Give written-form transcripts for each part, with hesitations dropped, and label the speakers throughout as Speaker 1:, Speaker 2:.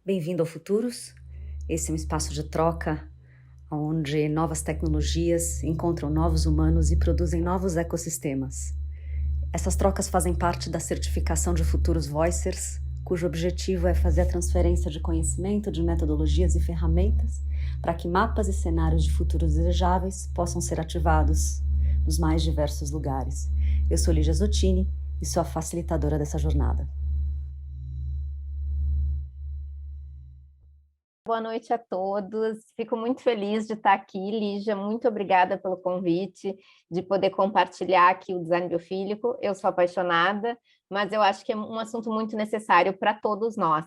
Speaker 1: Bem-vindo ao Futuros. Esse é um espaço de troca onde novas tecnologias encontram novos humanos e produzem novos ecossistemas. Essas trocas fazem parte da certificação de Futuros Voicers, cujo objetivo é fazer a transferência de conhecimento, de metodologias e ferramentas para que mapas e cenários de futuros desejáveis possam ser ativados nos mais diversos lugares. Eu sou Lígia Zottini e sou a facilitadora dessa jornada.
Speaker 2: Boa noite a todos. Fico muito feliz de estar aqui, Lígia. Muito obrigada pelo convite, de poder compartilhar aqui o design biofílico. Eu sou apaixonada, mas eu acho que é um assunto muito necessário para todos nós.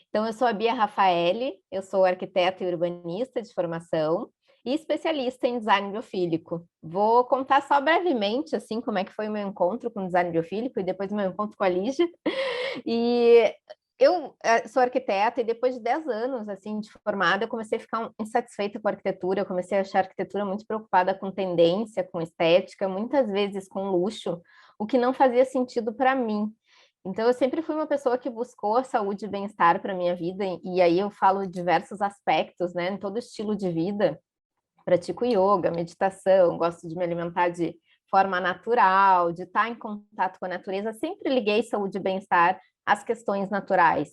Speaker 2: Então, eu sou a Bia Rafaeli, eu sou arquiteta e urbanista de formação e especialista em design biofílico. Vou contar só brevemente, assim, como é que foi o meu encontro com o design biofílico e depois o meu encontro com a Lígia. E eu sou arquiteta e depois de 10 anos assim de formada, eu comecei a ficar insatisfeita com a arquitetura, eu comecei a achar a arquitetura muito preocupada com tendência, com estética, muitas vezes com luxo, o que não fazia sentido para mim. Então, eu sempre fui uma pessoa que buscou saúde e bem-estar para minha vida, e aí eu falo diversos aspectos, né, em todo estilo de vida. Pratico yoga, meditação, gosto de me alimentar de forma natural, de estar em contato com a natureza, sempre liguei saúde e bem-estar às questões naturais.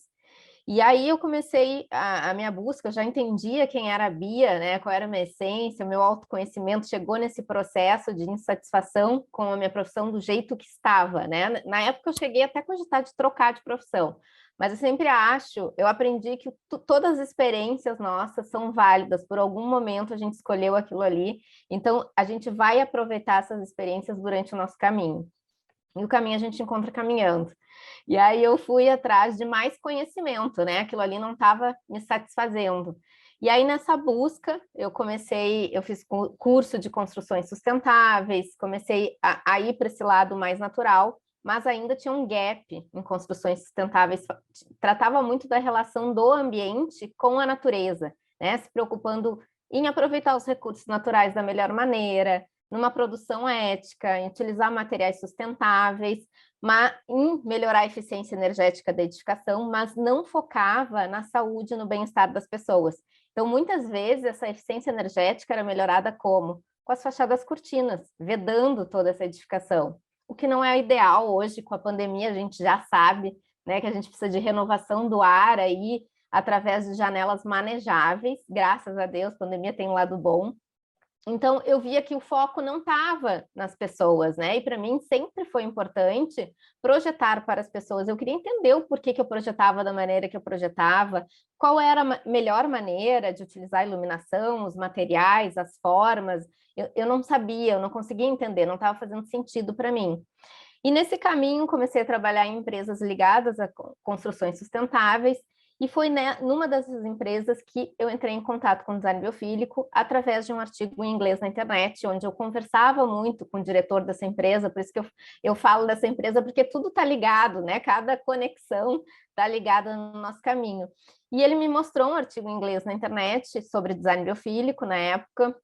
Speaker 2: E aí eu comecei a minha busca, eu já entendia quem era a Bia, né, qual era a minha essência, o meu autoconhecimento chegou nesse processo de insatisfação com a minha profissão do jeito que estava, né? Na época eu cheguei até a cogitar de trocar de profissão, mas eu sempre acho, eu aprendi que todas as experiências nossas são válidas, por algum momento a gente escolheu aquilo ali, então a gente vai aproveitar essas experiências durante o nosso caminho. E o caminho a gente encontra caminhando. E aí eu fui atrás de mais conhecimento, né? Aquilo ali não estava me satisfazendo. E aí nessa busca eu fiz curso de construções sustentáveis, comecei a ir para esse lado mais natural, mas ainda tinha um gap em construções sustentáveis. Tratava muito da relação do ambiente com a natureza, né? Se preocupando em aproveitar os recursos naturais da melhor maneira, numa produção ética, em utilizar materiais sustentáveis, em melhorar a eficiência energética da edificação, mas não focava na saúde e no bem-estar das pessoas. Então, muitas vezes, essa eficiência energética era melhorada como? Com as fachadas cortinas, vedando toda essa edificação. O que não é ideal hoje, com a pandemia, a gente já sabe, né, que a gente precisa de renovação do ar aí, através de janelas manejáveis. Graças a Deus, a pandemia tem um lado bom. Então, eu via que o foco não estava nas pessoas, né? E para mim sempre foi importante projetar para as pessoas. Eu queria entender o porquê que eu projetava da maneira que eu projetava, qual era a melhor maneira de utilizar a iluminação, os materiais, as formas. Eu não sabia, eu não conseguia entender, não estava fazendo sentido para mim. E nesse caminho comecei a trabalhar em empresas ligadas a construções sustentáveis, e foi numa dessas empresas que eu entrei em contato com o design biofílico através de um artigo em inglês na internet, onde eu conversava muito com o diretor dessa empresa, por isso que eu falo dessa empresa, porque tudo está ligado, né? Cada conexão está ligada no nosso caminho. E ele me mostrou um artigo em inglês na internet sobre design biofílico na época,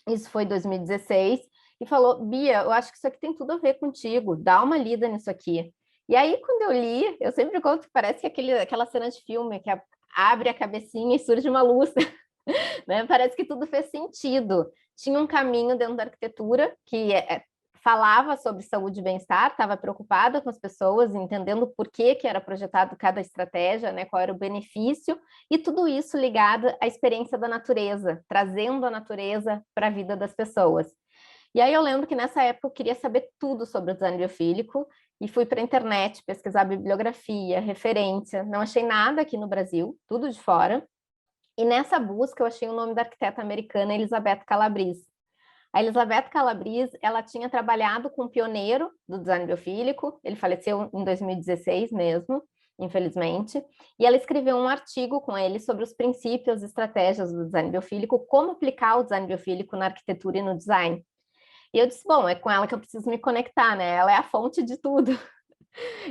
Speaker 2: isso foi em 2016, e falou, Bia, eu acho que isso aqui tem tudo a ver contigo, dá uma lida nisso aqui. E aí, quando eu li, eu sempre conto que parece que aquela cena de filme que abre a cabecinha e surge uma luz, né? Parece que tudo fez sentido. Tinha um caminho dentro da arquitetura que falava sobre saúde e bem-estar, estava preocupada com as pessoas, entendendo por que era projetado cada estratégia, né? Qual era o benefício, e tudo isso ligado à experiência da natureza, trazendo a natureza para a vida das pessoas. E aí eu lembro que nessa época eu queria saber tudo sobre o design biofílico e fui para a internet pesquisar bibliografia, referência, não achei nada aqui no Brasil, tudo de fora. E nessa busca eu achei o nome da arquiteta americana Elizabeth Calabrese. A Elizabeth Calabrese, ela tinha trabalhado com um pioneiro do design biofílico, ele faleceu em 2016 mesmo, infelizmente, e ela escreveu um artigo com ele sobre os princípios e estratégias do design biofílico, como aplicar o design biofílico na arquitetura e no design. E eu disse, bom, é com ela que eu preciso me conectar, né? Ela é a fonte de tudo.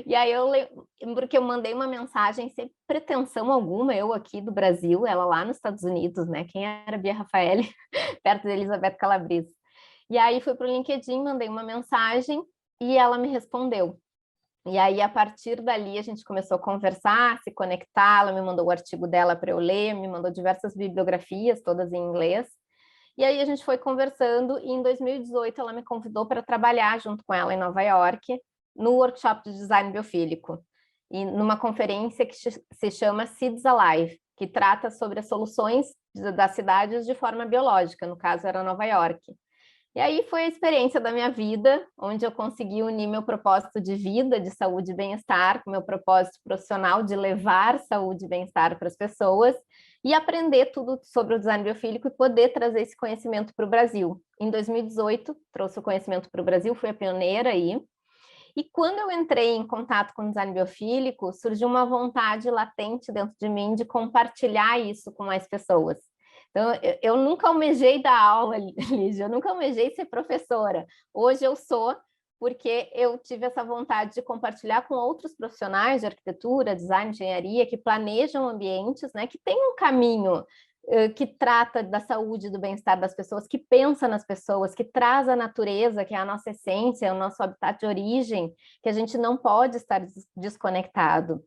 Speaker 2: E aí eu lembro que eu mandei uma mensagem sem pretensão alguma, eu aqui do Brasil, ela lá nos Estados Unidos, né? Quem era a Bia Rafaeli, perto da Elizabeth Calabrese. E aí fui para o LinkedIn, mandei uma mensagem e ela me respondeu. E aí, a partir dali, a gente começou a conversar, se conectar, ela me mandou o artigo dela para eu ler, me mandou diversas bibliografias, todas em inglês. E aí a gente foi conversando e em 2018 ela me convidou para trabalhar junto com ela em Nova York, no workshop de design biofílico, e numa conferência que se chama Seeds Alive, que trata sobre as soluções das cidades de forma biológica, no caso era Nova York. E aí foi a experiência da minha vida, onde eu consegui unir meu propósito de vida, de saúde e bem-estar, com meu propósito profissional de levar saúde e bem-estar para as pessoas, e aprender tudo sobre o design biofílico e poder trazer esse conhecimento para o Brasil. Em 2018, trouxe o conhecimento para o Brasil, fui a pioneira aí. E quando eu entrei em contato com o design biofílico, surgiu uma vontade latente dentro de mim de compartilhar isso com mais pessoas. Então, eu nunca almejei dar aula, Lígia, eu nunca almejei ser professora. Hoje eu sou, porque eu tive essa vontade de compartilhar com outros profissionais de arquitetura, design, engenharia, que planejam ambientes, né, que têm um caminho que trata da saúde e do bem-estar das pessoas, que pensa nas pessoas, que traz a natureza, que é a nossa essência, o nosso habitat de origem, que a gente não pode estar desconectado.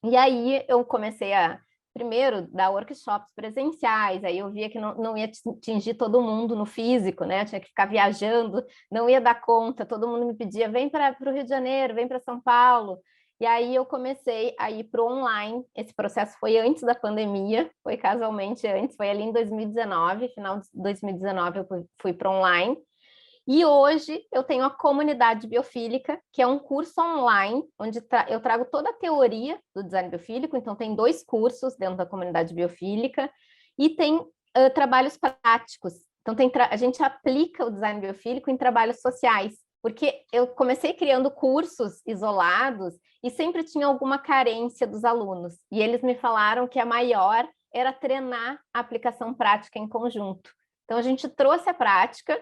Speaker 2: E aí eu comecei a, primeiro, dar workshops presenciais, aí eu via que não ia atingir todo mundo no físico, né? Eu tinha que ficar viajando, não ia dar conta, todo mundo me pedia, vem para o Rio de Janeiro, vem para São Paulo. E aí eu comecei a ir para o online, esse processo foi antes da pandemia, foi casualmente antes, foi ali em 2019, final de 2019 eu fui para online. E hoje eu tenho a Comunidade Biofílica, que é um curso online, onde eu trago toda a teoria do design biofílico, então tem 2 cursos dentro da Comunidade Biofílica, e tem trabalhos práticos. Então a gente aplica o design biofílico em trabalhos sociais, porque eu comecei criando cursos isolados e sempre tinha alguma carência dos alunos, e eles me falaram que a maior era treinar a aplicação prática em conjunto. Então a gente trouxe a prática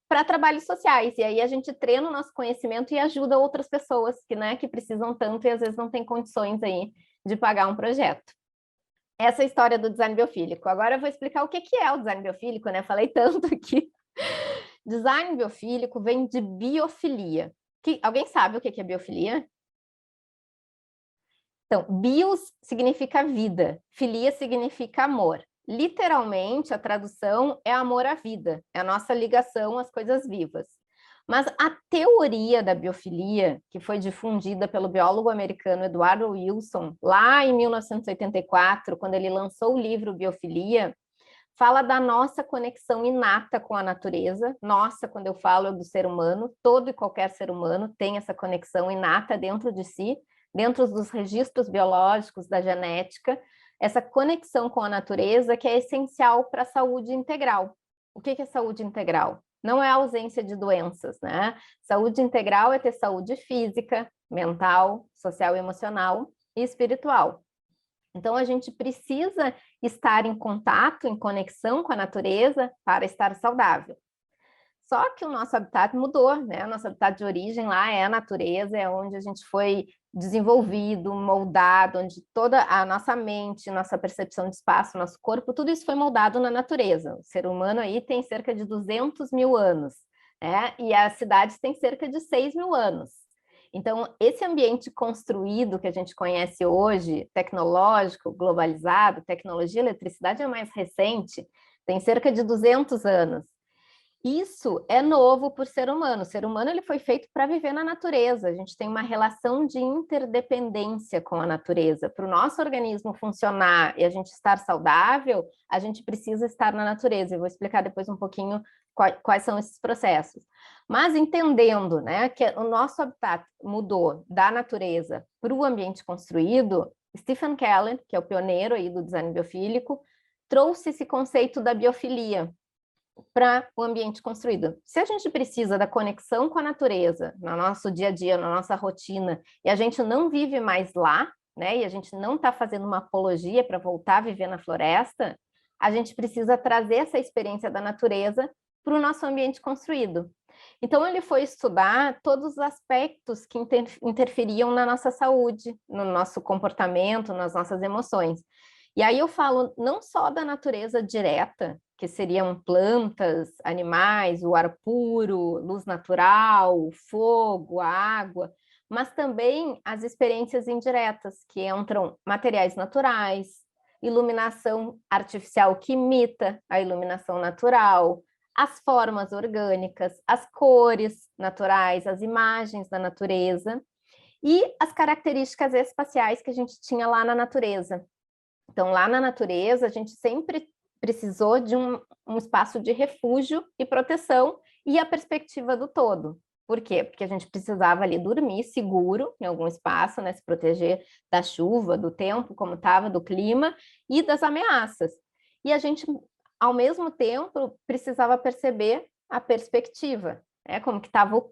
Speaker 2: para trabalhos sociais, e aí a gente treina o nosso conhecimento e ajuda outras pessoas que, né, que precisam tanto e às vezes não têm condições aí de pagar um projeto. Essa é a história do design biofílico. Agora eu vou explicar o que é o design biofílico, né? Falei tanto aqui. Design biofílico vem de biofilia. Alguém sabe o que é biofilia? Então, bios significa vida, filia significa amor. Literalmente, a tradução é amor à vida, é a nossa ligação às coisas vivas. Mas a teoria da biofilia, que foi difundida pelo biólogo americano Eduardo Wilson, lá em 1984, quando ele lançou o livro Biofilia, fala da nossa conexão inata com a natureza. Nossa, quando eu falo do ser humano, todo e qualquer ser humano tem essa conexão inata dentro de si, dentro dos registros biológicos, da genética, essa conexão com a natureza que é essencial para a saúde integral. O que é saúde integral? Não é a ausência de doenças, né? Saúde integral é ter saúde física, mental, social, emocional e espiritual. Então, a gente precisa estar em contato, em conexão com a natureza para estar saudável. Só que o nosso habitat mudou, né? O nosso habitat de origem lá é a natureza, é onde a gente foi desenvolvido, moldado, onde toda a nossa mente, nossa percepção de espaço, nosso corpo, tudo isso foi moldado na natureza. O ser humano aí tem cerca de 200 mil anos, né? E as cidades têm cerca de 6 mil anos. Então, esse ambiente construído que a gente conhece hoje, tecnológico, globalizado, tecnologia, eletricidade é mais recente, tem cerca de 200 anos. Isso é novo para o ser humano. O ser humano ele foi feito para viver na natureza. A gente tem uma relação de interdependência com a natureza. Para o nosso organismo funcionar e a gente estar saudável, a gente precisa estar na natureza. Eu vou explicar depois um pouquinho quais são esses processos. Mas entendendo, né, que o nosso habitat mudou da natureza para o ambiente construído, Stephen Keller, que é o pioneiro aí do design biofílico, trouxe esse conceito da biofilia para o ambiente construído. Se a gente precisa da conexão com a natureza no nosso dia a dia, na nossa rotina, e a gente não vive mais lá, né, e a gente não está fazendo uma apologia para voltar a viver na floresta, a gente precisa trazer essa experiência da natureza para o nosso ambiente construído. Então, ele foi estudar todos os aspectos que interferiam na nossa saúde, no nosso comportamento, nas nossas emoções. E aí eu falo não só da natureza direta, que seriam plantas, animais, o ar puro, luz natural, o fogo, a água, mas também as experiências indiretas, que entram materiais naturais, iluminação artificial que imita a iluminação natural, as formas orgânicas, as cores naturais, as imagens da natureza e as características espaciais que a gente tinha lá na natureza. Então, lá na natureza, a gente sempre precisou de um espaço de refúgio e proteção e a perspectiva do todo. Por quê? Porque a gente precisava ali dormir seguro em algum espaço, né? Se proteger da chuva, do tempo, como estava, do clima e das ameaças. E a gente, ao mesmo tempo, precisava perceber a perspectiva, né? Como que estava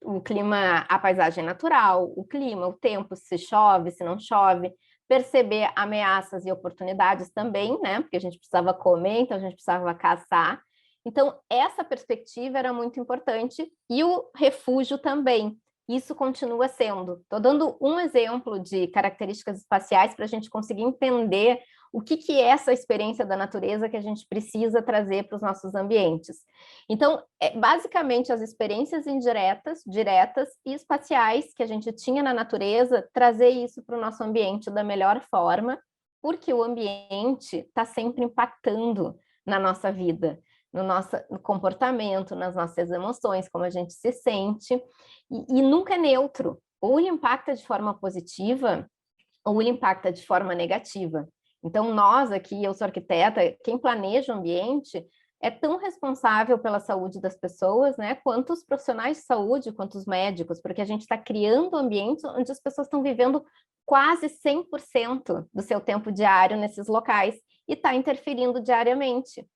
Speaker 2: o clima, a paisagem natural, o clima, o tempo, se chove, se não chove, perceber ameaças e oportunidades também, né? Porque a gente precisava comer, então a gente precisava caçar. Então, essa perspectiva era muito importante e o refúgio também. Isso continua sendo. Estou dando um exemplo de características espaciais para a gente conseguir entender o que é essa experiência da natureza que a gente precisa trazer para os nossos ambientes. Então, basicamente, as experiências indiretas, diretas e espaciais que a gente tinha na natureza, trazer isso para o nosso ambiente da melhor forma, porque o ambiente está sempre impactando na nossa vida, no nosso comportamento, nas nossas emoções, como a gente se sente, e nunca é neutro. Ou ele impacta de forma positiva, ou ele impacta de forma negativa. Então, nós aqui, eu sou arquiteta, quem planeja o ambiente é tão responsável pela saúde das pessoas, né, quanto os profissionais de saúde, quanto os médicos, porque a gente está criando ambientes onde as pessoas estão vivendo quase 100% do seu tempo diário nesses locais e está interferindo diariamente.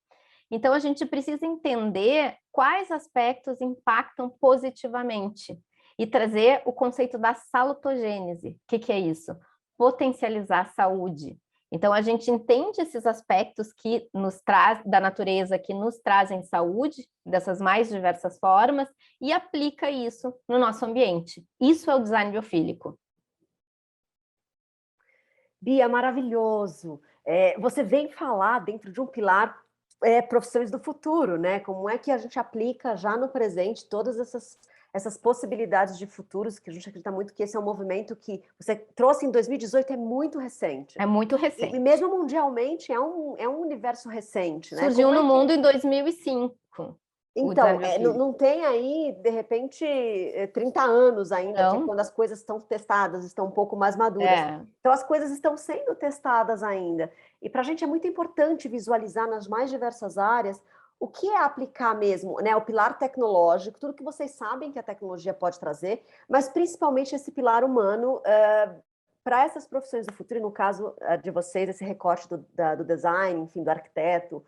Speaker 2: Então, a gente precisa entender quais aspectos impactam positivamente e trazer o conceito da salutogênese. O que é isso? Potencializar a saúde. Então, a gente entende esses aspectos que nos traz da natureza, que nos trazem saúde, dessas mais diversas formas, e aplica isso no nosso ambiente. Isso é o design biofílico.
Speaker 3: Bia, maravilhoso. Você vem falar dentro de um pilar profissões do futuro, né? Como é que a gente aplica já no presente todas essas possibilidades de futuros, que a gente acredita muito que esse é um movimento que você trouxe em 2018, é muito recente.
Speaker 2: É muito recente.
Speaker 3: E mesmo mundialmente é um universo recente, né?
Speaker 2: Surgiu no mundo em 2005.
Speaker 3: Então, não tem aí, de repente, 30 anos ainda, que é quando as coisas estão testadas, estão um pouco mais maduras. Então, as coisas estão sendo testadas ainda. E para a gente é muito importante visualizar nas mais diversas áreas o que é aplicar mesmo, né? O pilar tecnológico, tudo que vocês sabem que a tecnologia pode trazer, mas principalmente esse pilar humano para essas profissões do futuro, e no caso de vocês, esse recorte do design, enfim, do arquiteto.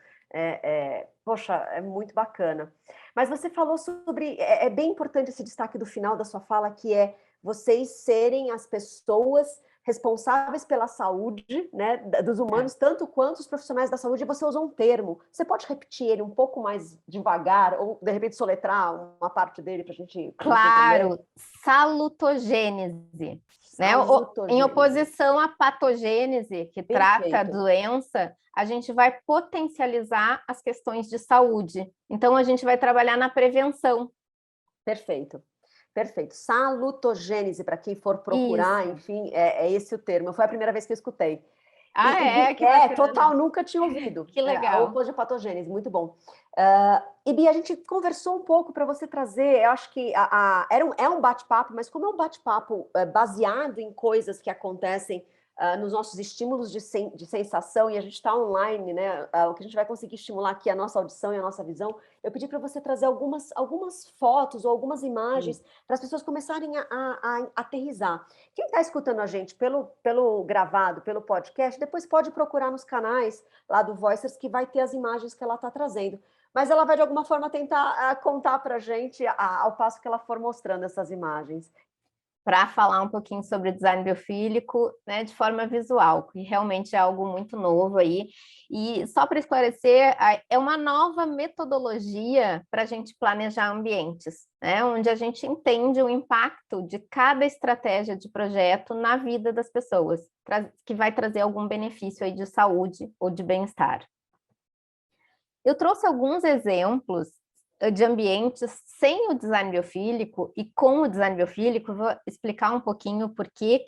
Speaker 3: Poxa, é muito bacana. Mas você falou sobre... É bem importante esse destaque do final da sua fala, que é vocês serem as pessoas responsáveis pela saúde, né, dos humanos, tanto quanto os profissionais da saúde, e você usou um termo. Você pode repetir ele um pouco mais devagar, ou de repente soletrar uma parte dele para a gente...
Speaker 2: Claro, salutogênese. Né? Em oposição à patogênese, que trata a doença, a gente vai potencializar as questões de saúde. Então, a gente vai trabalhar na prevenção.
Speaker 3: Perfeito. Perfeito. Salutogênese, para quem for procurar, enfim, é esse o termo. Foi a primeira vez que eu escutei. Total, nunca tinha ouvido.
Speaker 2: Que legal.
Speaker 3: A oposto de patogênese, muito bom. E Bia, a gente conversou um pouco para você trazer, eu acho que é um bate-papo, mas como é um bate-papo baseado em coisas que acontecem nos nossos estímulos de sensação, e a gente está online, né? O que a gente vai conseguir estimular aqui é a nossa audição e a nossa visão. Eu pedi para você trazer algumas fotos ou algumas imagens para as pessoas começarem a aterrizar. Quem está escutando a gente pelo gravado, pelo podcast, depois pode procurar nos canais lá do Voicers, que vai ter as imagens que ela está trazendo. Mas ela vai, de alguma forma, tentar contar para a gente ao passo que ela for mostrando essas imagens.
Speaker 2: Para falar um pouquinho sobre design biofílico, né, de forma visual, que realmente é algo muito novo aí. E só para esclarecer, é uma nova metodologia para a gente planejar ambientes, né, onde a gente entende o impacto de cada estratégia de projeto na vida das pessoas, que vai trazer algum benefício aí de saúde ou de bem-estar. Eu trouxe alguns exemplos de ambientes sem o design biofílico e com o design biofílico. Vou explicar um pouquinho por que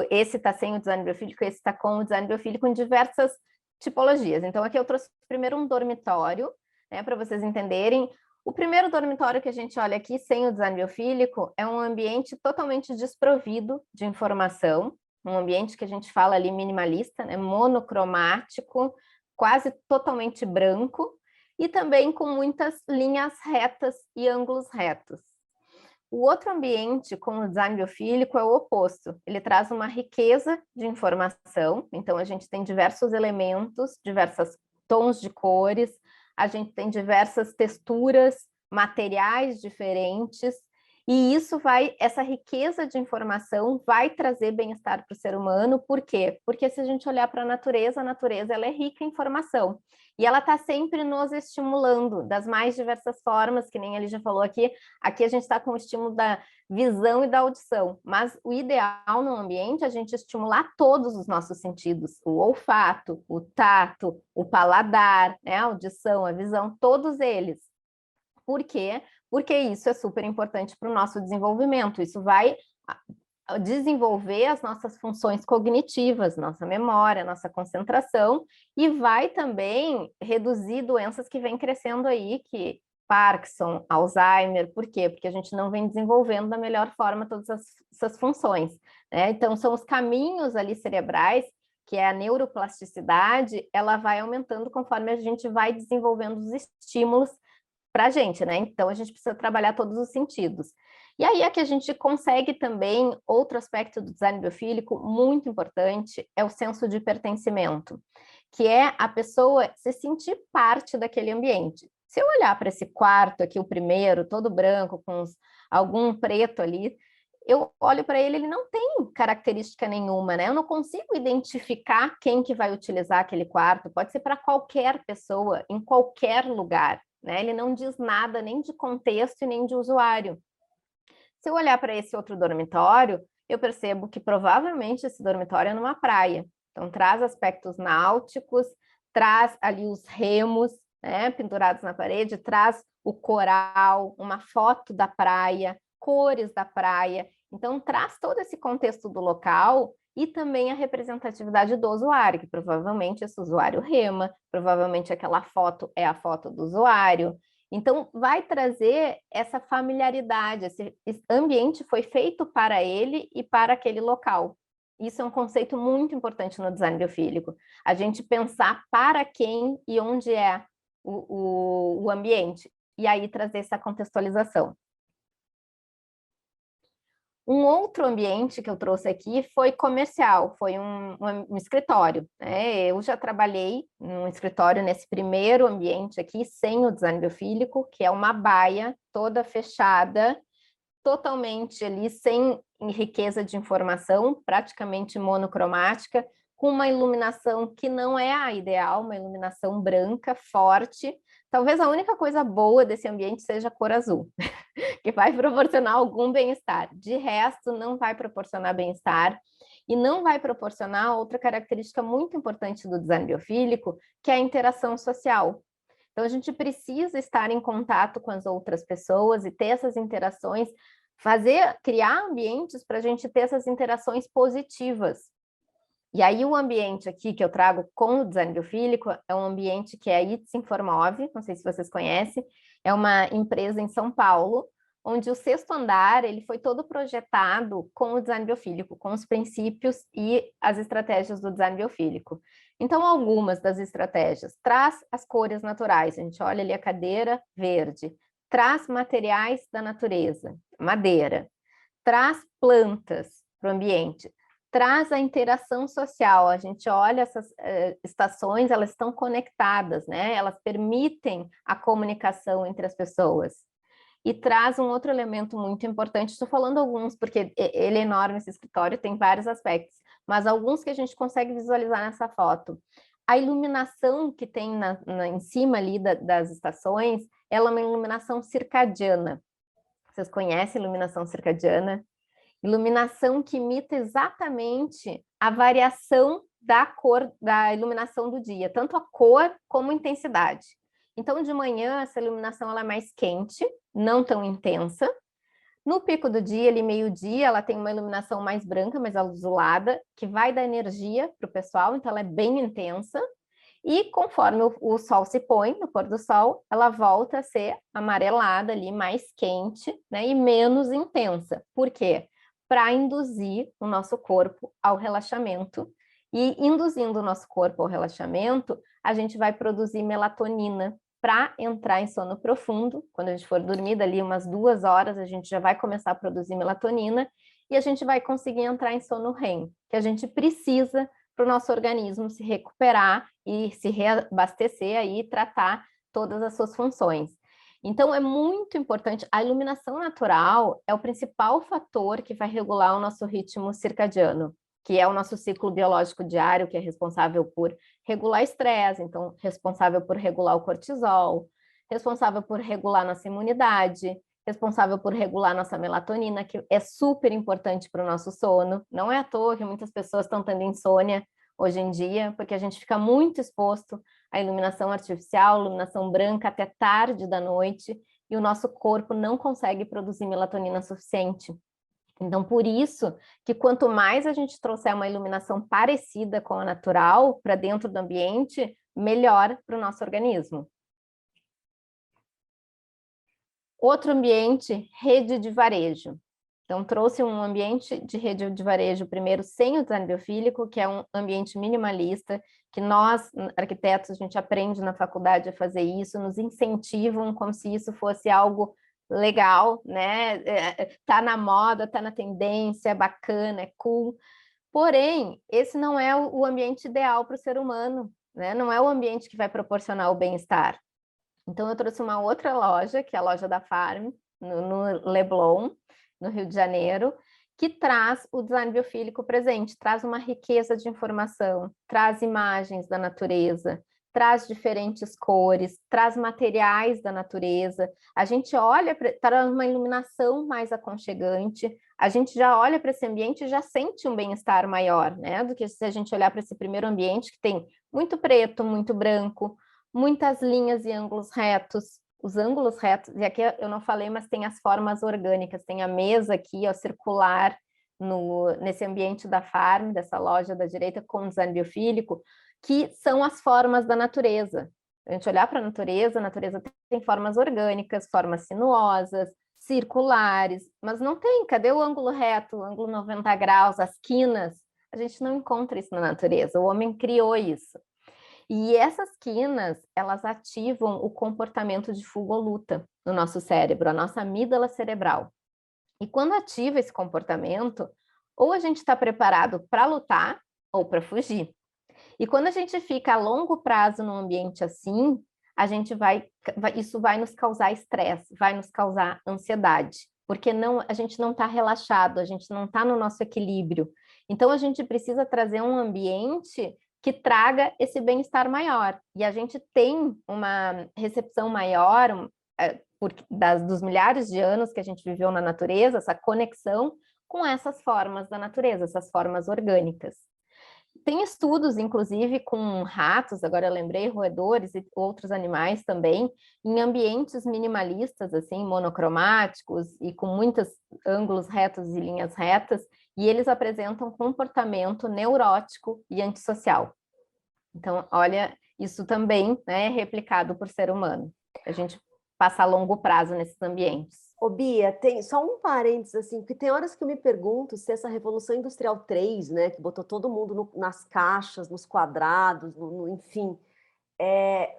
Speaker 2: esse está sem o design biofílico e esse está com o design biofílico em diversas tipologias. Então, aqui eu trouxe primeiro um dormitório, né, para vocês entenderem. O primeiro dormitório que a gente olha aqui, sem o design biofílico, é um ambiente totalmente desprovido de informação, um ambiente que a gente fala ali minimalista, né, monocromático, quase totalmente branco, e também com muitas linhas retas e ângulos retos. O outro ambiente com o design biofílico é o oposto. Ele traz uma riqueza de informação, então a gente tem diversos elementos, diversos tons de cores, a gente tem diversas texturas, materiais diferentes, e essa riqueza de informação vai trazer bem-estar para o ser humano. Por quê? Porque se a gente olhar para a natureza ela é rica em informação. E ela está sempre nos estimulando das mais diversas formas, que nem ele já falou aqui. Aqui a gente está com o estímulo da visão e da audição, mas o ideal no ambiente é a gente estimular todos os nossos sentidos, o olfato, o tato, o paladar, né, a audição, a visão, todos eles. Por quê? Porque isso é super importante para o nosso desenvolvimento. Isso vai desenvolver as nossas funções cognitivas, nossa memória, nossa concentração, e vai também reduzir doenças que vêm crescendo aí, que Parkinson, Alzheimer. Por quê? Porque a gente não vem desenvolvendo da melhor forma todas essas funções, né? Então, são os caminhos ali cerebrais, que é a neuroplasticidade, ela vai aumentando conforme a gente vai desenvolvendo os estímulos para a gente, né? Então, a gente precisa trabalhar todos os sentidos. E aí é que a gente consegue também, outro aspecto do design biofílico muito importante, é o senso de pertencimento, que é a pessoa se sentir parte daquele ambiente. Se eu olhar para esse quarto aqui, o primeiro, todo branco, com algum preto ali, eu olho para ele, ele não tem característica nenhuma, né? Eu não consigo identificar quem que vai utilizar aquele quarto, pode ser para qualquer pessoa, em qualquer lugar, né? Ele não diz nada nem de contexto e nem de usuário. Se eu olhar para esse outro dormitório, eu percebo que provavelmente esse dormitório é numa praia. Então, traz aspectos náuticos, traz ali os remos, né, pendurados na parede, traz o coral, uma foto da praia, cores da praia. Então, traz todo esse contexto do local e também a representatividade do usuário, que provavelmente esse usuário rema, provavelmente aquela foto é a foto do usuário. Então, vai trazer essa familiaridade, esse ambiente foi feito para ele e para aquele local. Isso é um conceito muito importante no design biofílico. A gente pensar para quem e onde é o ambiente, e aí trazer essa contextualização. Um outro ambiente que eu trouxe aqui foi comercial, foi um escritório, né? Eu já trabalhei num escritório nesse primeiro ambiente aqui, sem o design biofílico, que é uma baia toda fechada, totalmente ali, sem riqueza de informação, praticamente monocromática, com uma iluminação que não é a ideal, uma iluminação branca, forte. Talvez a única coisa boa desse ambiente seja a cor azul, que vai proporcionar algum bem-estar. De resto, não vai proporcionar bem-estar e não vai proporcionar outra característica muito importante do design biofílico, que é a interação social. Então, a gente precisa estar em contato com as outras pessoas e ter essas interações, criar ambientes para a gente ter essas interações positivas. E aí o ambiente aqui que eu trago com o design biofílico é um ambiente que é a ITS Informov, não sei se vocês conhecem, é uma empresa em São Paulo, onde o 6º andar ele foi todo projetado com o design biofílico, com os princípios e as estratégias do design biofílico. Então, algumas das estratégias, traz as cores naturais, a gente olha ali a cadeira verde, traz materiais da natureza, madeira, traz plantas para o ambiente, traz a interação social, a gente olha essas estações, elas estão conectadas, né? Elas permitem a comunicação entre as pessoas. E traz um outro elemento muito importante, estou falando alguns, porque ele é enorme, esse escritório, tem vários aspectos, mas alguns que a gente consegue visualizar nessa foto. A iluminação que tem em cima ali das estações, ela é uma iluminação circadiana. Vocês conhecem a iluminação circadiana? Iluminação que imita exatamente a variação da cor da iluminação do dia, tanto a cor como a intensidade. Então, de manhã, essa iluminação ela é mais quente, não tão intensa. No pico do dia, ali meio-dia, ela tem uma iluminação mais branca, mais azulada, que vai dar energia para o pessoal, então ela é bem intensa. E conforme o sol se põe, no pôr do sol, ela volta a ser amarelada ali, mais quente, né, e menos intensa. Por quê? Para induzir o nosso corpo ao relaxamento. E induzindo o nosso corpo ao relaxamento, a gente vai produzir melatonina para entrar em sono profundo. Quando a gente for dormir dali umas 2 horas, a gente já vai começar a produzir melatonina e a gente vai conseguir entrar em sono REM, que a gente precisa para o nosso organismo se recuperar e se reabastecer aí e tratar todas as suas funções. Então, é muito importante, a iluminação natural é o principal fator que vai regular o nosso ritmo circadiano, que é o nosso ciclo biológico diário, que é responsável por regular estresse, então responsável por regular o cortisol, responsável por regular nossa imunidade, responsável por regular nossa melatonina, que é super importante para o nosso sono. Não é à toa que muitas pessoas estão tendo insônia hoje em dia, porque a gente fica muito exposto à iluminação artificial, iluminação branca até tarde da noite, e o nosso corpo não consegue produzir melatonina suficiente. Então, por isso que quanto mais a gente trouxer uma iluminação parecida com a natural para dentro do ambiente, melhor para o nosso organismo. Outro ambiente, rede de varejo. Então, trouxe um ambiente de rede de varejo, primeiro, sem o design biofílico, que é um ambiente minimalista, que nós, arquitetos, a gente aprende na faculdade a fazer isso, nos incentivam como se isso fosse algo legal, né? Tá na moda, tá na tendência, é bacana, é cool. Porém, esse não é o ambiente ideal para o ser humano, né? Não é o ambiente que vai proporcionar o bem-estar. Então, eu trouxe uma outra loja, que é a loja da Farm, no Leblon, no Rio de Janeiro, que traz o design biofílico presente, traz uma riqueza de informação, traz imagens da natureza, traz diferentes cores, traz materiais da natureza. A gente olha, traz uma iluminação mais aconchegante, a gente já olha para esse ambiente e já sente um bem-estar maior, né? Do que se a gente olhar para esse primeiro ambiente que tem muito preto, muito branco, muitas linhas e ângulos retos. Os ângulos retos, e aqui eu não falei, mas tem as formas orgânicas, tem a mesa aqui, ó, circular, nesse ambiente da Farm, dessa loja da direita, com design biofílico, que são as formas da natureza. A gente olhar para a natureza tem formas orgânicas, formas sinuosas, circulares, mas não tem, cadê o ângulo reto, o ângulo 90 graus, as quinas? A gente não encontra isso na natureza, o homem criou isso. E essas quinas, elas ativam o comportamento de fuga ou luta no nosso cérebro, a nossa amígdala cerebral. E quando ativa esse comportamento, ou a gente está preparado para lutar ou para fugir. E quando a gente fica a longo prazo num ambiente assim, isso vai nos causar estresse, vai nos causar ansiedade, porque a gente não está relaxado, a gente não está no nosso equilíbrio. Então, a gente precisa trazer um ambiente que traga esse bem-estar maior. E a gente tem uma recepção maior dos milhares de anos que a gente viveu na natureza, essa conexão com essas formas da natureza, essas formas orgânicas. Tem estudos, inclusive, com ratos, agora eu lembrei, roedores e outros animais também, em ambientes minimalistas, assim, monocromáticos e com muitos ângulos retos e linhas retas, e eles apresentam comportamento neurótico e antissocial. Então, olha, isso também, né, é replicado por ser humano. A gente passa a longo prazo nesses ambientes.
Speaker 3: Ô, Bia, tem só um parênteses, assim, porque tem horas que eu me pergunto se essa Revolução Industrial 3, né, que botou todo mundo nas caixas, nos quadrados, enfim,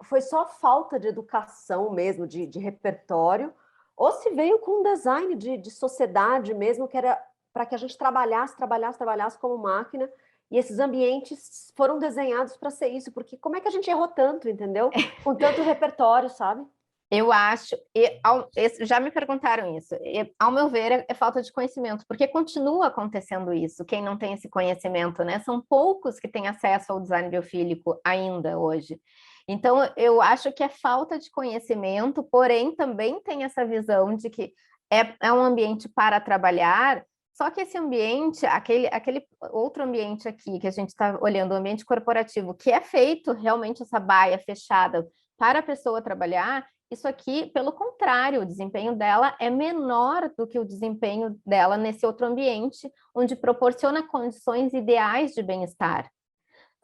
Speaker 3: foi só falta de educação mesmo, de repertório, ou se veio com um design de sociedade mesmo, que era para que a gente trabalhasse como máquina, e esses ambientes foram desenhados para ser isso, porque como é que a gente errou tanto, entendeu? Com tanto repertório, sabe?
Speaker 2: Eu acho, já me perguntaram isso, ao meu ver é falta de conhecimento, porque continua acontecendo isso, quem não tem esse conhecimento, né? São poucos que têm acesso ao design biofílico ainda hoje. Então, eu acho que é falta de conhecimento, porém também tem essa visão de que é um ambiente para trabalhar, só que esse ambiente, aquele outro ambiente aqui que a gente está olhando, o ambiente corporativo, que é feito realmente essa baia fechada, para a pessoa trabalhar, isso aqui, pelo contrário, o desempenho dela é menor do que o desempenho dela nesse outro ambiente, onde proporciona condições ideais de bem-estar.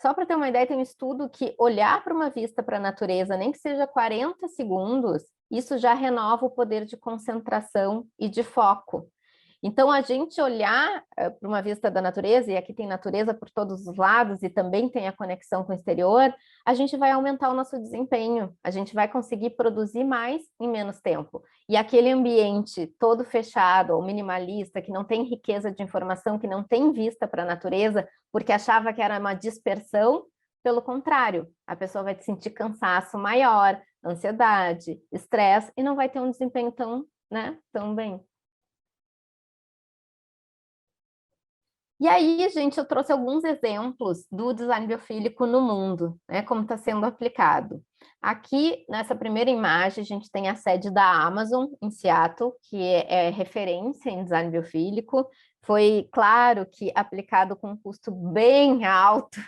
Speaker 2: Só para ter uma ideia, tem um estudo que olhar para uma vista para a natureza, nem que seja 40 segundos, isso já renova o poder de concentração e de foco. Então, a gente olhar para uma vista da natureza, e aqui tem natureza por todos os lados, e também tem a conexão com o exterior, a gente vai aumentar o nosso desempenho, a gente vai conseguir produzir mais em menos tempo. E aquele ambiente todo fechado, ou minimalista, que não tem riqueza de informação, que não tem vista para a natureza, porque achava que era uma dispersão, pelo contrário, a pessoa vai sentir cansaço maior, ansiedade, estresse, e não vai ter um desempenho tão bem. E aí, gente, eu trouxe alguns exemplos do design biofílico no mundo, né, como está sendo aplicado. Aqui, nessa primeira imagem, a gente tem a sede da Amazon, em Seattle, que é referência em design biofílico. Foi, claro, que aplicado com um custo bem alto,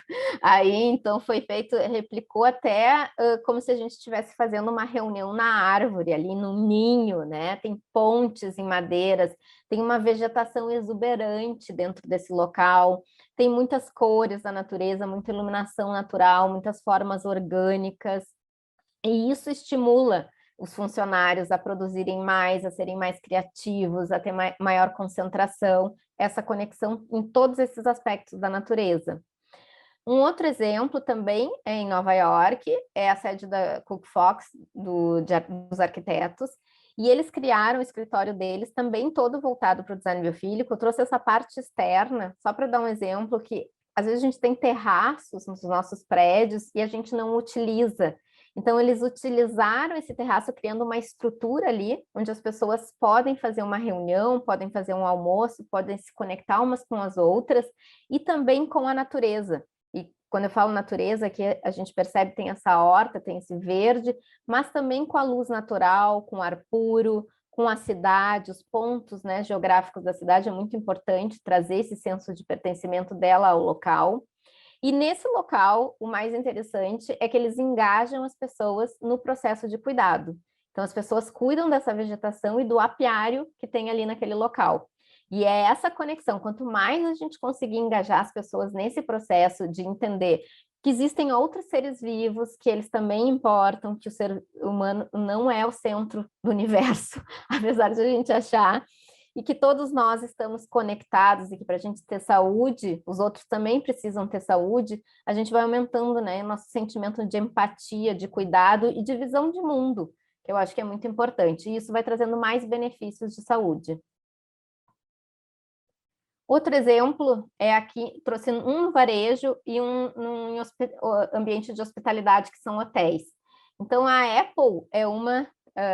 Speaker 2: aí então foi feito, replicou até como se a gente estivesse fazendo uma reunião na árvore, ali no ninho, né? Tem pontes em madeiras, tem uma vegetação exuberante dentro desse local, tem muitas cores da natureza, muita iluminação natural, muitas formas orgânicas, e isso estimula os funcionários a produzirem mais, a serem mais criativos, a ter maior concentração, essa conexão em todos esses aspectos da natureza. Um outro exemplo também é em Nova York, é a sede da Cook Fox, dos arquitetos, e eles criaram o escritório deles também todo voltado para o design biofílico. Eu trouxe essa parte externa, só para dar um exemplo, que às vezes a gente tem terraços nos nossos prédios e a gente não utiliza. Então, eles utilizaram esse terraço criando uma estrutura ali, onde as pessoas podem fazer uma reunião, podem fazer um almoço, podem se conectar umas com as outras, e também com a natureza. E quando eu falo natureza, aqui a gente percebe que tem essa horta, tem esse verde, mas também com a luz natural, com ar puro, com a cidade, os pontos, né, geográficos da cidade, é muito importante trazer esse senso de pertencimento dela ao local. E nesse local, o mais interessante é que eles engajam as pessoas no processo de cuidado. Então, as pessoas cuidam dessa vegetação e do apiário que tem ali naquele local. E é essa conexão, quanto mais a gente conseguir engajar as pessoas nesse processo de entender que existem outros seres vivos, que eles também importam, que o ser humano não é o centro do universo, apesar de a gente achar, e que todos nós estamos conectados e que para a gente ter saúde, os outros também precisam ter saúde, a gente vai aumentando, né, nosso sentimento de empatia, de cuidado e de visão de mundo, que eu acho que é muito importante, e isso vai trazendo mais benefícios de saúde. Outro exemplo é aqui, trouxe um varejo e um ambiente de hospitalidade, que são hotéis. Então, a Apple é uma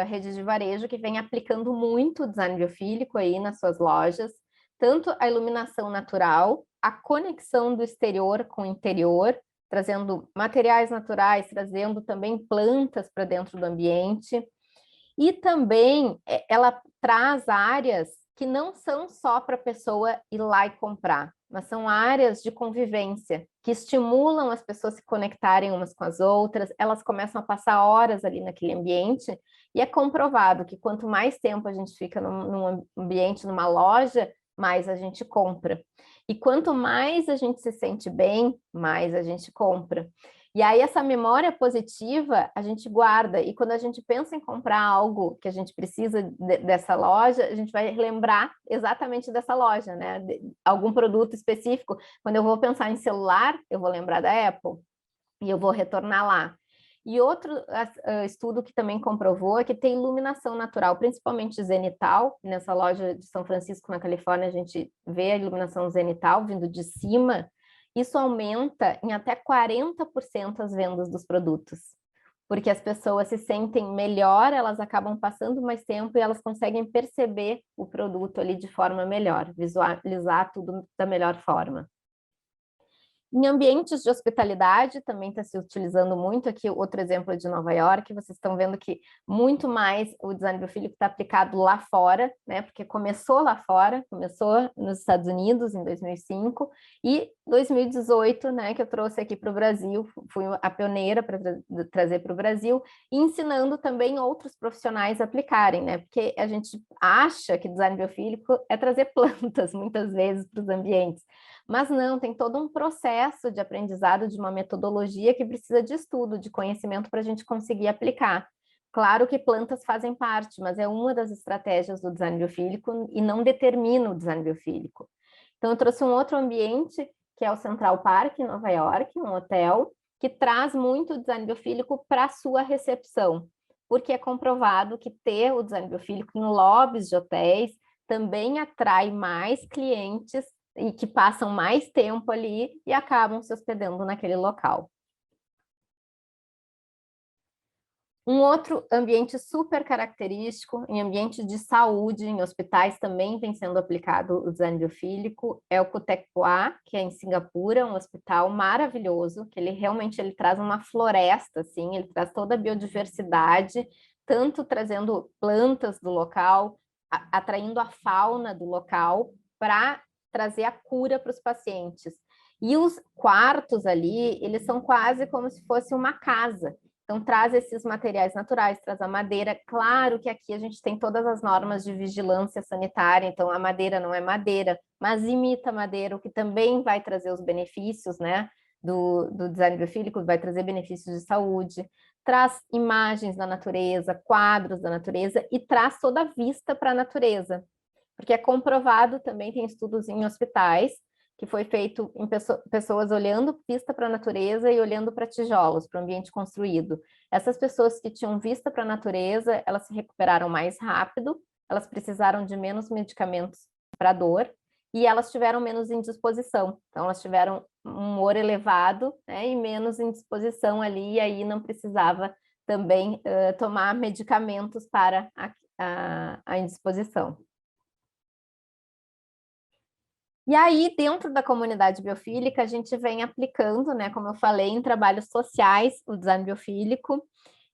Speaker 2: rede de varejo que vem aplicando muito o design biofílico aí nas suas lojas, tanto a iluminação natural, a conexão do exterior com o interior, trazendo materiais naturais, trazendo também plantas para dentro do ambiente, e também ela traz áreas que não são só para a pessoa ir lá e comprar, mas são áreas de convivência, que estimulam as pessoas a se conectarem umas com as outras, elas começam a passar horas ali naquele ambiente, e é comprovado que quanto mais tempo a gente fica num ambiente, numa loja, mais a gente compra. E quanto mais a gente se sente bem, mais a gente compra. E aí essa memória positiva a gente guarda, e quando a gente pensa em comprar algo que a gente precisa dessa loja, a gente vai lembrar exatamente dessa loja, né? Algum produto específico. Quando eu vou pensar em celular, eu vou lembrar da Apple e eu vou retornar lá. E outro estudo que também comprovou é que tem iluminação natural, principalmente zenital. Nessa loja de São Francisco, na Califórnia, a gente vê a iluminação zenital vindo de cima. Isso aumenta em até 40% as vendas dos produtos, porque as pessoas se sentem melhor, elas acabam passando mais tempo e elas conseguem perceber o produto ali de forma melhor, visualizar tudo da melhor forma. Em ambientes de hospitalidade, também está se utilizando muito aqui, outro exemplo de Nova York, vocês estão vendo que muito mais o design biofílico está aplicado lá fora, né? Porque começou lá fora, começou nos Estados Unidos em 2005 e 2018, né? Que eu trouxe aqui para o Brasil, fui a pioneira para trazer para o Brasil, e ensinando também outros profissionais a aplicarem, né? Porque a gente acha que design biofílico é trazer plantas, muitas vezes, para os ambientes. Mas não, tem todo um processo de aprendizado, de uma metodologia que precisa de estudo, de conhecimento para a gente conseguir aplicar. Claro que plantas fazem parte, mas é uma das estratégias do design biofílico e não determina o design biofílico. Então, eu trouxe um outro ambiente, que é o Central Park, em Nova York, um hotel, que traz muito o design biofílico para a sua recepção, porque é comprovado que ter o design biofílico em lobbies de hotéis também atrai mais clientes e que passam mais tempo ali e acabam se hospedando naquele local. Um outro ambiente super característico, em ambiente de saúde, em hospitais também vem sendo aplicado o design biofílico, é o Kutek Phua, que é em Singapura, um hospital maravilhoso, que ele realmente traz uma floresta, assim, ele traz toda a biodiversidade, tanto trazendo plantas do local, atraindo a fauna do local para trazer a cura para os pacientes. E os quartos ali, eles são quase como se fosse uma casa. Então, traz esses materiais naturais, traz a madeira. Claro que aqui a gente tem todas as normas de vigilância sanitária, então a madeira não é madeira, mas imita madeira, o que também vai trazer os benefícios, né, do design biofílico, vai trazer benefícios de saúde. Traz imagens da natureza, quadros da natureza e traz toda a vista para a natureza. Porque é comprovado, também tem estudos em hospitais, que foi feito em pessoas olhando vista para a natureza e olhando para tijolos, para o ambiente construído. Essas pessoas que tinham vista para a natureza, elas se recuperaram mais rápido, elas precisaram de menos medicamentos para dor e elas tiveram menos indisposição. Então, elas tiveram um humor elevado, né, e menos indisposição ali, e aí não precisava também tomar medicamentos para a indisposição. E aí, dentro da comunidade biofílica, a gente vem aplicando, né, como eu falei, em trabalhos sociais, o design biofílico.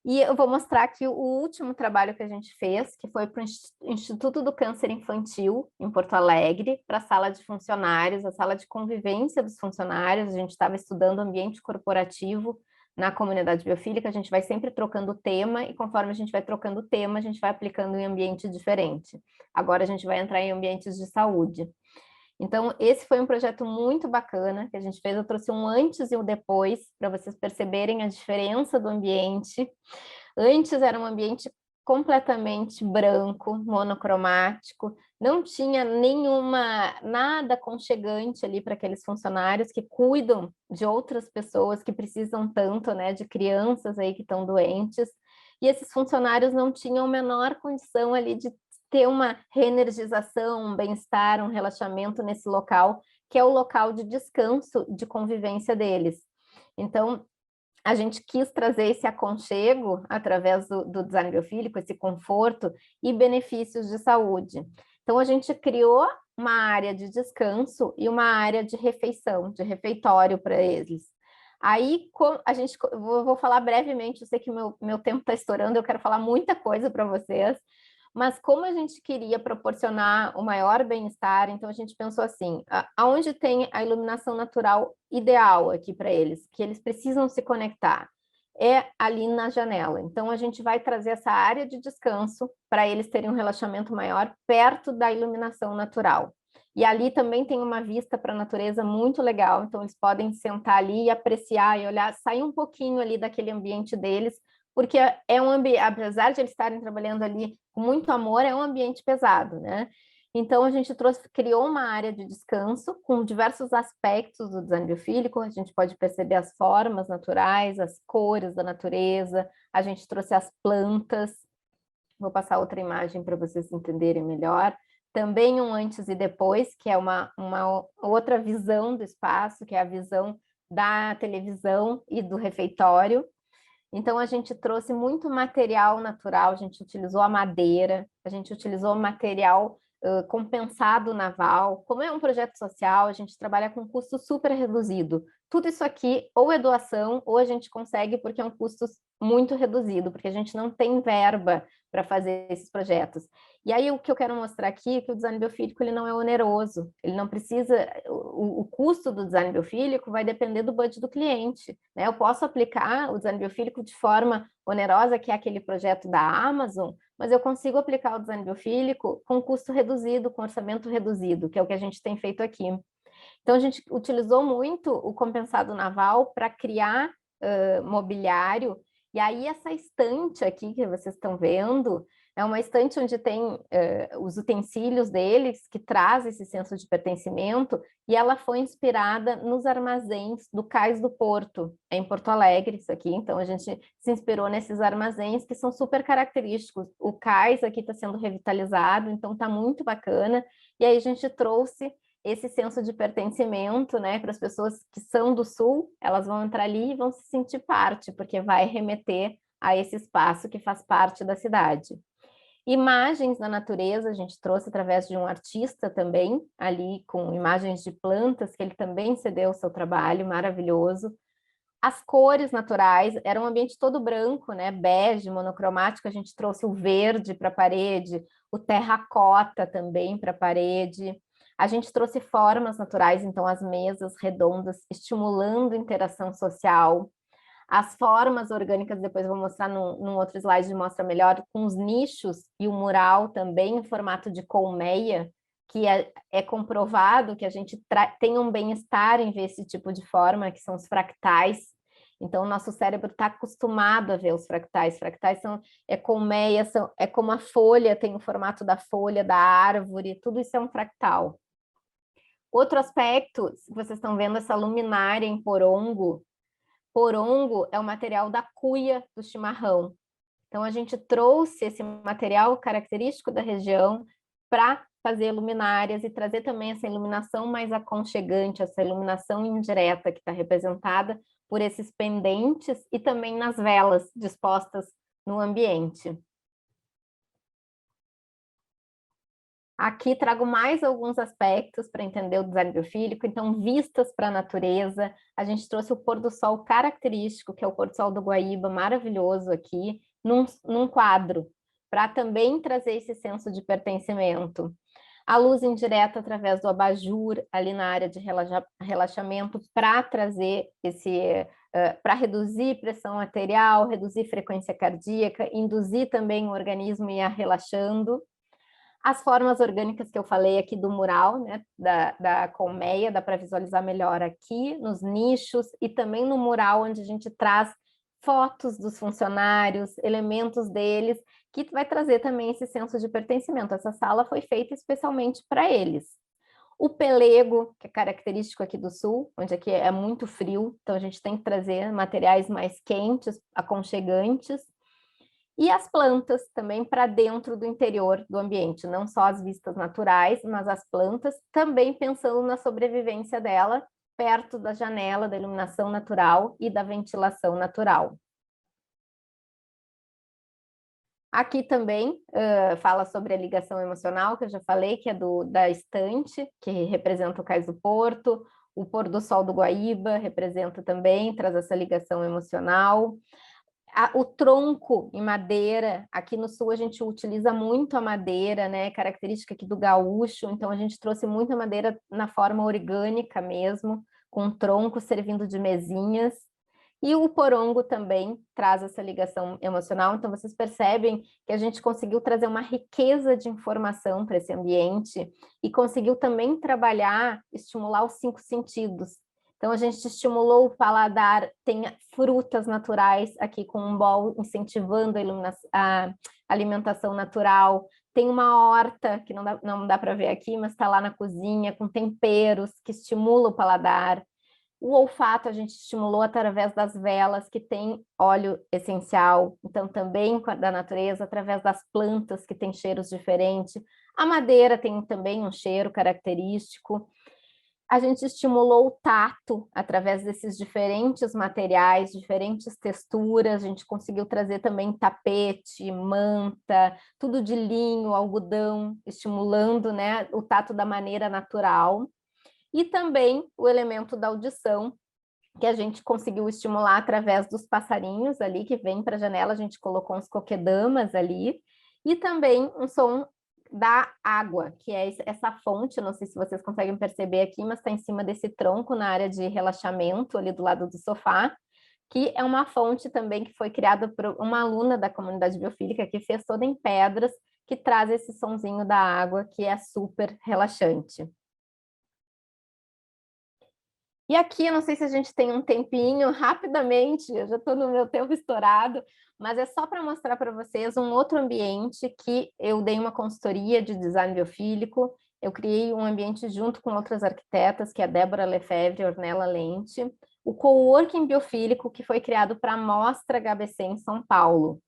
Speaker 2: E eu vou mostrar aqui o último trabalho que a gente fez, que foi para o Instituto do Câncer Infantil, em Porto Alegre, para a sala de funcionários, a sala de convivência dos funcionários. A gente estava estudando ambiente corporativo na comunidade biofílica, a gente vai sempre trocando o tema, e conforme a gente vai trocando o tema, a gente vai aplicando em ambiente diferente. Agora a gente vai entrar em ambientes de saúde. Então, esse foi um projeto muito bacana que a gente fez. Eu trouxe um antes e um depois, para vocês perceberem a diferença do ambiente. Antes era um ambiente completamente branco, monocromático, não tinha nada aconchegante ali para aqueles funcionários que cuidam de outras pessoas que precisam tanto, né, de crianças aí que estão doentes. E esses funcionários não tinham a menor condição ali de ter uma reenergização, um bem-estar, um relaxamento nesse local, que é o local de descanso, de convivência deles. Então, a gente quis trazer esse aconchego através do design biofílico, esse conforto e benefícios de saúde. Então, a gente criou uma área de descanso e uma área de refeição, de refeitório para eles. Aí, vou falar brevemente, eu sei que meu tempo está estourando, eu quero falar muita coisa para vocês, mas como a gente queria proporcionar o maior bem-estar, então a gente pensou assim, aonde tem a iluminação natural ideal aqui para eles, que eles precisam se conectar, é ali na janela. Então a gente vai trazer essa área de descanso para eles terem um relaxamento maior perto da iluminação natural. E ali também tem uma vista para a natureza muito legal, então eles podem sentar ali e apreciar e olhar, sair um pouquinho ali daquele ambiente deles, porque é um ambiente, apesar de eles estarem trabalhando ali com muito amor, é um ambiente pesado, né? Então, a gente criou uma área de descanso com diversos aspectos do design biofílico, a gente pode perceber as formas naturais, as cores da natureza, a gente trouxe as plantas, vou passar outra imagem para vocês entenderem melhor, também um antes e depois, que é uma outra visão do espaço, que é a visão da televisão e do refeitório. Então, a gente trouxe muito material natural, a gente utilizou a madeira, a gente utilizou material compensado naval. Como é um projeto social, a gente trabalha com custo super reduzido. Tudo isso aqui ou é doação ou a gente consegue porque é um custo muito reduzido, porque a gente não tem verba para fazer esses projetos. E aí o que eu quero mostrar aqui é que o design biofílico ele não é oneroso, ele não precisa, o custo do design biofílico vai depender do budget do cliente, né? Eu posso aplicar o design biofílico de forma onerosa, que é aquele projeto da Amazon, mas eu consigo aplicar o design biofílico com custo reduzido, com orçamento reduzido, que é o que a gente tem feito aqui. Então, a gente utilizou muito o compensado naval para criar mobiliário. E aí, essa estante aqui que vocês estão vendo, é uma estante onde tem os utensílios deles, que traz esse senso de pertencimento, e ela foi inspirada nos armazéns do Cais do Porto, é em Porto Alegre isso aqui, então a gente se inspirou nesses armazéns que são super característicos. O cais aqui está sendo revitalizado, então está muito bacana, e aí a gente trouxe esse senso de pertencimento, né, para as pessoas que são do Sul, elas vão entrar ali e vão se sentir parte, porque vai remeter a esse espaço que faz parte da cidade. Imagens da natureza, a gente trouxe através de um artista também, ali com imagens de plantas, que ele também cedeu o seu trabalho, maravilhoso. As cores naturais, era um ambiente todo branco, né, bege, monocromático, a gente trouxe o verde para a parede, o terracota também para a parede. A gente trouxe formas naturais, então as mesas redondas, estimulando interação social. As formas orgânicas, depois eu vou mostrar num outro slide, mostra melhor, com os nichos e o mural também em formato de colmeia, que é comprovado que a gente tem um bem-estar em ver esse tipo de forma, que são os fractais. Então, o nosso cérebro está acostumado a ver os fractais. Fractais é colmeia, é como a folha, tem o formato da folha, da árvore, tudo isso é um fractal. Outro aspecto, vocês estão vendo essa luminária em porongo. Porongo é o material da cuia do chimarrão. Então, a gente trouxe esse material característico da região para fazer luminárias e trazer também essa iluminação mais aconchegante, essa iluminação indireta que está representada por esses pendentes e também nas velas dispostas no ambiente. Aqui trago mais alguns aspectos para entender o design biofílico. Então, vistas para a natureza, a gente trouxe o pôr do sol característico, que é o pôr do sol do Guaíba, maravilhoso aqui, num quadro, para também trazer esse senso de pertencimento. A luz indireta através do abajur, ali na área de relaxamento, para trazer para reduzir pressão arterial, reduzir frequência cardíaca, induzir também o organismo a ir relaxando. As formas orgânicas que eu falei aqui do mural, né, da colmeia, dá para visualizar melhor aqui, nos nichos, e também no mural, onde a gente traz fotos dos funcionários, elementos deles, que vai trazer também esse senso de pertencimento. Essa sala foi feita especialmente para eles. O pelego, que é característico aqui do Sul, onde aqui é muito frio, então a gente tem que trazer materiais mais quentes, aconchegantes, e as plantas também para dentro do interior do ambiente, não só as vistas naturais, mas as plantas, também pensando na sobrevivência dela, perto da janela, da iluminação natural e da ventilação natural. Aqui também fala sobre a ligação emocional, que eu já falei, que é da estante, que representa o Cais do Porto, o pôr do sol do Guaíba representa também, traz essa ligação emocional. O tronco em madeira, aqui no sul a gente utiliza muito a madeira, né? Característica aqui do gaúcho, então a gente trouxe muita madeira na forma orgânica mesmo, com tronco servindo de mesinhas. E o porongo também traz essa ligação emocional, então vocês percebem que a gente conseguiu trazer uma riqueza de informação para esse ambiente e conseguiu também trabalhar, estimular os 5 sentidos. Então, a gente estimulou o paladar, tem frutas naturais aqui com um bowl incentivando a alimentação natural. Tem uma horta, que não dá para ver aqui, mas está lá na cozinha, com temperos que estimulam o paladar. O olfato a gente estimulou através das velas, que tem óleo essencial, então também da natureza, através das plantas, que tem cheiros diferentes. A madeira tem também um cheiro característico. A gente estimulou o tato através desses diferentes materiais, diferentes texturas, a gente conseguiu trazer também tapete, manta, tudo de linho, algodão, estimulando, né, o tato da maneira natural. E também o elemento da audição, que a gente conseguiu estimular através dos passarinhos ali que vem para a janela, a gente colocou uns coquedamas ali, e também um som da água, que é essa fonte, não sei se vocês conseguem perceber aqui, mas está em cima desse tronco na área de relaxamento, ali do lado do sofá, que é uma fonte também que foi criada por uma aluna da comunidade biofílica, que fez toda em pedras, que traz esse sonzinho da água, que é super relaxante. E aqui, eu não sei se a gente tem um tempinho, rapidamente, eu já estou no meu tempo estourado, mas é só para mostrar para vocês um outro ambiente que eu dei uma consultoria de design biofílico, eu criei um ambiente junto com outras arquitetas, que é a Débora Lefebvre e Ornella Lente, o coworking biofílico que foi criado para a Mostra HBC em São Paulo.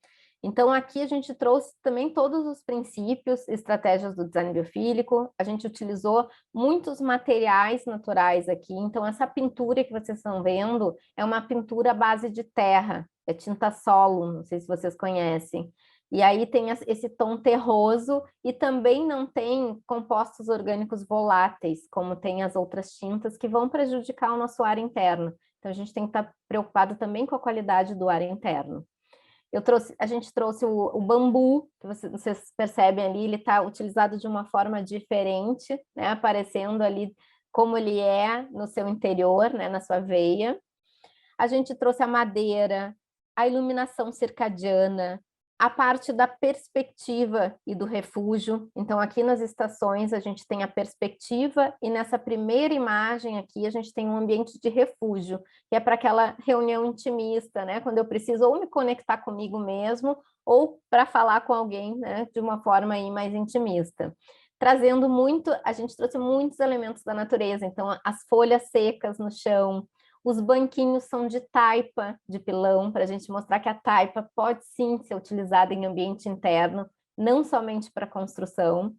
Speaker 2: Então, aqui a gente trouxe também todos os princípios, estratégias do design biofílico, a gente utilizou muitos materiais naturais aqui, então essa pintura que vocês estão vendo é uma pintura à base de terra, é tinta solo, não sei se vocês conhecem. E aí tem esse tom terroso e também não tem compostos orgânicos voláteis, como tem as outras tintas que vão prejudicar o nosso ar interno. Então a gente tem que estar preocupado também com a qualidade do ar interno. A gente trouxe o bambu, que vocês percebem ali, ele está utilizado de uma forma diferente, né, aparecendo ali como ele é no seu interior, né, na sua veia. A gente trouxe a madeira, a iluminação circadiana, a parte da perspectiva e do refúgio. Então, aqui nas estações, a gente tem a perspectiva e nessa primeira imagem aqui, a gente tem um ambiente de refúgio, que é para aquela reunião intimista, né? Quando eu preciso ou me conectar comigo mesmo, ou para falar com alguém, né? De uma forma aí mais intimista. Trazendo muito, a gente trouxe muitos elementos da natureza, então as folhas secas no chão, os banquinhos são de taipa, de pilão, para a gente mostrar que a taipa pode sim ser utilizada em ambiente interno, não somente para construção.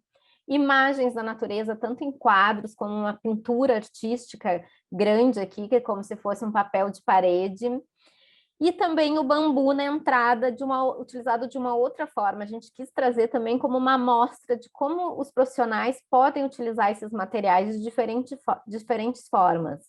Speaker 2: Imagens da natureza, tanto em quadros como uma pintura artística grande aqui, que é como se fosse um papel de parede. E também o bambu na entrada, utilizado de uma outra forma. A gente quis trazer também como uma amostra de como os profissionais podem utilizar esses materiais de diferentes formas.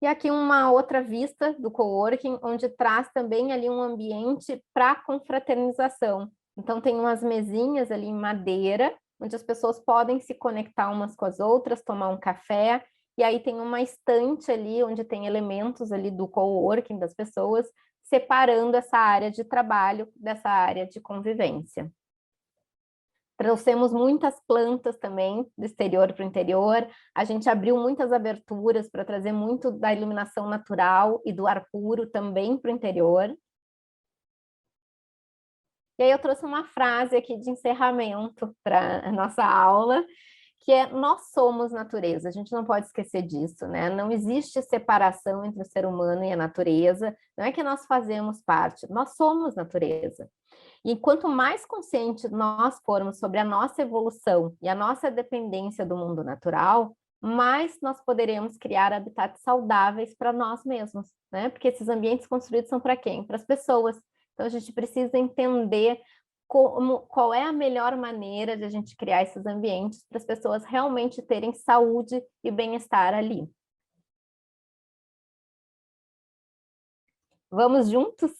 Speaker 2: E aqui uma outra vista do coworking, onde traz também ali um ambiente para confraternização. Então tem umas mesinhas ali em madeira, onde as pessoas podem se conectar umas com as outras, tomar um café, e aí tem uma estante ali, onde tem elementos ali do coworking das pessoas, separando essa área de trabalho dessa área de convivência. Trouxemos muitas plantas também do exterior para o interior, a gente abriu muitas aberturas para trazer muito da iluminação natural e do ar puro também para o interior. E aí eu trouxe uma frase aqui de encerramento para a nossa aula, que é: nós somos natureza, a gente não pode esquecer disso, né? Não existe separação entre o ser humano e a natureza, não é que nós fazemos parte, nós somos natureza. E quanto mais consciente nós formos sobre a nossa evolução e a nossa dependência do mundo natural, mais nós poderemos criar habitats saudáveis para nós mesmos, né? Porque esses ambientes construídos são para quem? Para as pessoas. Então, a gente precisa entender qual é a melhor maneira de a gente criar esses ambientes para as pessoas realmente terem saúde e bem-estar ali. Vamos juntos?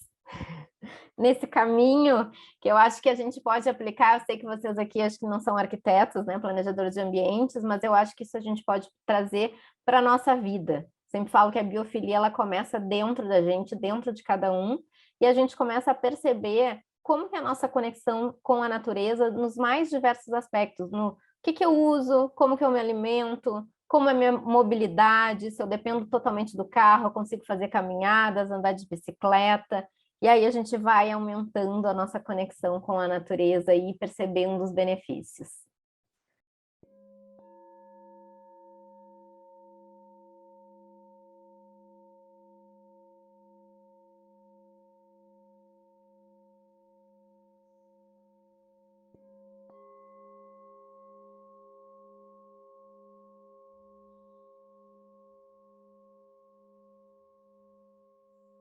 Speaker 2: Nesse caminho que eu acho que a gente pode aplicar, eu sei que vocês aqui acho que não são arquitetos, né, planejadores de ambientes, mas eu acho que isso a gente pode trazer para a nossa vida. Sempre falo que a biofilia ela começa dentro da gente, dentro de cada um, e a gente começa a perceber como que é a nossa conexão com a natureza nos mais diversos aspectos, no que eu uso, como que eu me alimento, como é a minha mobilidade, se eu dependo totalmente do carro, eu consigo fazer caminhadas, andar de bicicleta. E aí a gente vai aumentando a nossa conexão com a natureza e percebendo os benefícios.